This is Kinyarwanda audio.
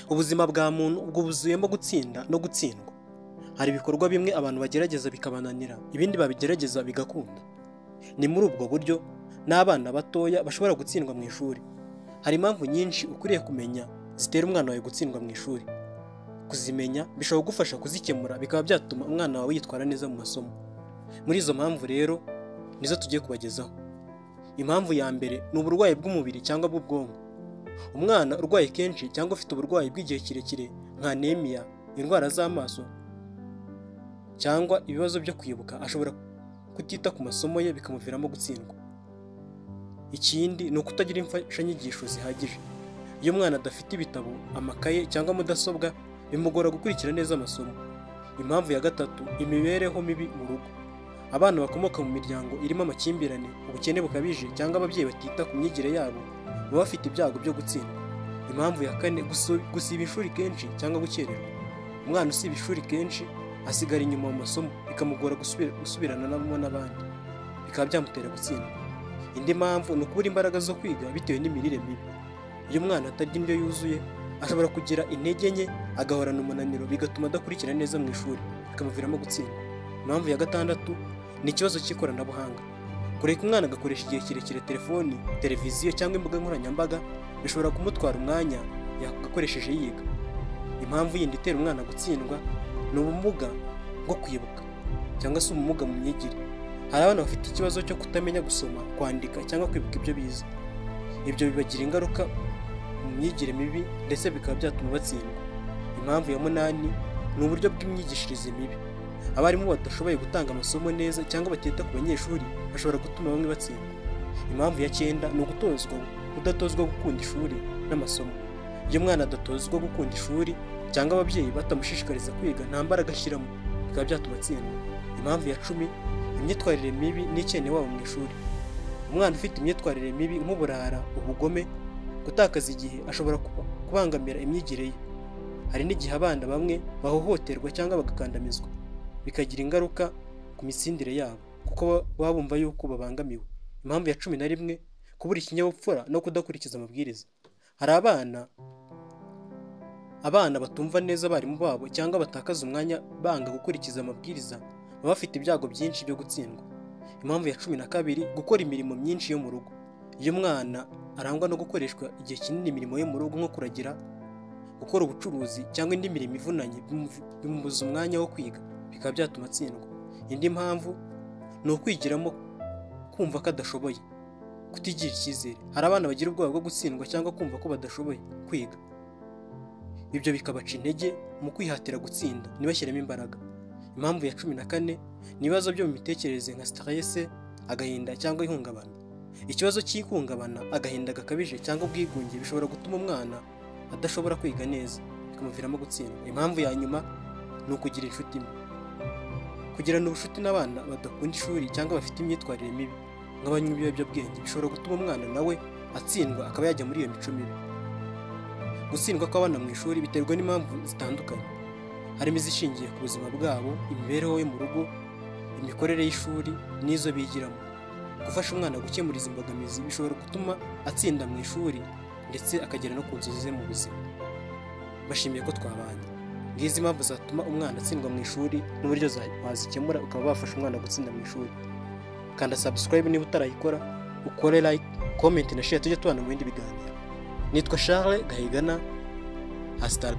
Ubuzima bwa muntu ubwo buzuyemo gutsinda no gutsindwa. Hari ibikorwa bimwe abantu bagerageza bikabananira, ibindi babigerageza bigakunda. Ni muri ubwo buryo n'abana batoya bashobora gutsindwa mu ishuri. Hari impamvu nyinshi ukwiriye kumenya zitera umwana wawe gutsindwa mu ishuri. Kuzimenya bishobora kugufasha kuzikemura, bikaba byatuma umwana wawe yitwara neza mu masomo. Muri izo mpamvu rero nizo tugiye kubagezaho. Impamvu ya mbere ni uburwayi bw'umubiri cyangwa bw'ubwonko. Umwana urwaye kenshi cyangwa ufite uburwayi bw'igihe kirekire nka anemia, indwara z'amaso cyangwa ibibazo byo kwibuka ashobora kutita ku masomo ye bikamuviramo gutsindwa. Ikindi ni ukutagira imfashanyigisho zihagije. Iyo umwana adafite ibitabo, amakaye cyangwa mudasobwa bimugora gukurikira neza amasomo. Impamvu ya gatatu, imibereho mibi mu rugo. Abana bakomoka mu miryango irimo amakimbirane, ubukene bukabije cyangwa ababyeyi batita ku myigire yabo baba bafite ibyago byo gutsindwa. Impamvu ya kane, gusiba ishuri kenshi cyangwa gukererwa. Umwana usiba ishuri kenshi asigara inyuma mu masomo, bikamugora gusubirana n'abandi, bikaba byamutera gutsindwa. Indi mpamvu ni ukubura imbaraga zo kwiga bitewe n'imirire mibi. Iyo umwana atarya indyo yuzuye ashobora kugira intege nke, agahorana umunaniro, bigatuma adakurikira neza mu ishuri, bikamuviramo gutsindwa. Impamvu ya gatandatu ni ikibazo cy'ikoranabuhanga. Kureka umwana agakoresha igihe kirekire telefoni, televiziyo cyangwa imbuga nkoranyambaga bishobora kumutwara umwanya yagakoresheje yiga. Impamvu yindi itera umwana gutsindwa ni ubumuga bwo kwibuka cyangwa se ubumuga mu myigire. Hari abana bafite ikibazo cyo kutamenya gusoma, kwandika cyangwa kwibuka ibyo bize. Ibyo bibagira ingaruka mu myigire mibi ndetse bikaba byatuma batsindwa. Impamvu ya munani ni uburyo bw'imyigishirize mibi. Abarimu badashoboye gutanga amasomo neza cyangwa batita ku banyeshuri bashobora gutuma bamwe batsindwa. Impamvu ya cyenda ni kudatozwa gukunda ishuri n'amasomo. Iyo umwana adatozwa gukunda ishuri cyangwa ababyeyi batamushishikariza kwiga, nta mbaraga ashyiramo, bikaba byatuma atsindwa. Impamvu ya cumi, imyitwarire mibi n'ikenewabo mu ishuri. Umwana ufite imyitwarire mibi nk'uburara, ubugome, gutakaza igihe ashobora kubangamira imyigire ye. Hari n'igihe abana bamwe bahohoterwa cyangwa bagakandamizwa, bikagira ingaruka ku mitsindire yabo kuko baba bumva yuko babangamiwe. Impamvu ya cumi na rimwe, kubura ikinyabupfura no kudakurikiza amabwiriza. Hari abana batumva neza abarimu babo cyangwa batakaza umwanya banga gukurikiza amabwiriza, baba bafite ibyago byinshi byo gutsindwa. Impamvu ya cumi na kabiri, gukora imirimo myinshi yo mu rugo. Iyo umwana arangwa no gukoreshwa igihe kinini imirimo yo mu rugo nko kuragira, gukora ubucuruzi cyangwa indi mirimo ivunanye, bimubuza umwanya wo kwiga, bikaba byatuma atsindwa. Indi mpamvu ni ukwigiramo kumva ko adashoboye, kutigira icyizere. Hari abana bagira ubwoba bwo gutsindwa cyangwa kumva ko badashoboye kwiga. Ibyo bikabaca intege mu kwihatira gutsinda, ntibashyiremo imbaraga. Impamvu ya cumi na kane ni ibibazo byo mu mitekerereze nka stress, agahinda cyangwa ihungabana. Ikibazo cy'ihungabana, agahinda gakabije cyangwa ubwigunge bishobora gutuma umwana adashobora kwiga neza, bikamuviramo gutsindwa. Impamvu ya nyuma ni ukugira inshuti mbi. Kugirana ubucuti n'abana badakunda ishuri cyangwa bafite imyitwarire mibi nk'abanywi b'ibiyobyabwenge bishobora gutuma umwana nawe atsindwa, akaba yajya muri iyo mico mibi. Gutsindwa kw'abana mu ishuri biterwa n'impamvu zitandukanye, harimo izishingiye ku buzima bwabo, imibereho yo mu rugo, imikorere y'ishuri n'izo bigiramo. Gufasha umwana gukemura izi mbogamizi bishobora gutuma atsinda mu ishuri ndetse akagera no ku nzozi ze mu buzima. Bashimiye ko twabanye. Ngizi impamvu zatuma umwana atsindwa mu ishuri n'uburyo wazikemura ukaba wafasha umwana gutsinda mu ishuri. Kanda subscribe niba utarayikora, ukore like, comment na share, tujye tubana mu bindi biganiro. Nitwa Charles Gahigana. Hasta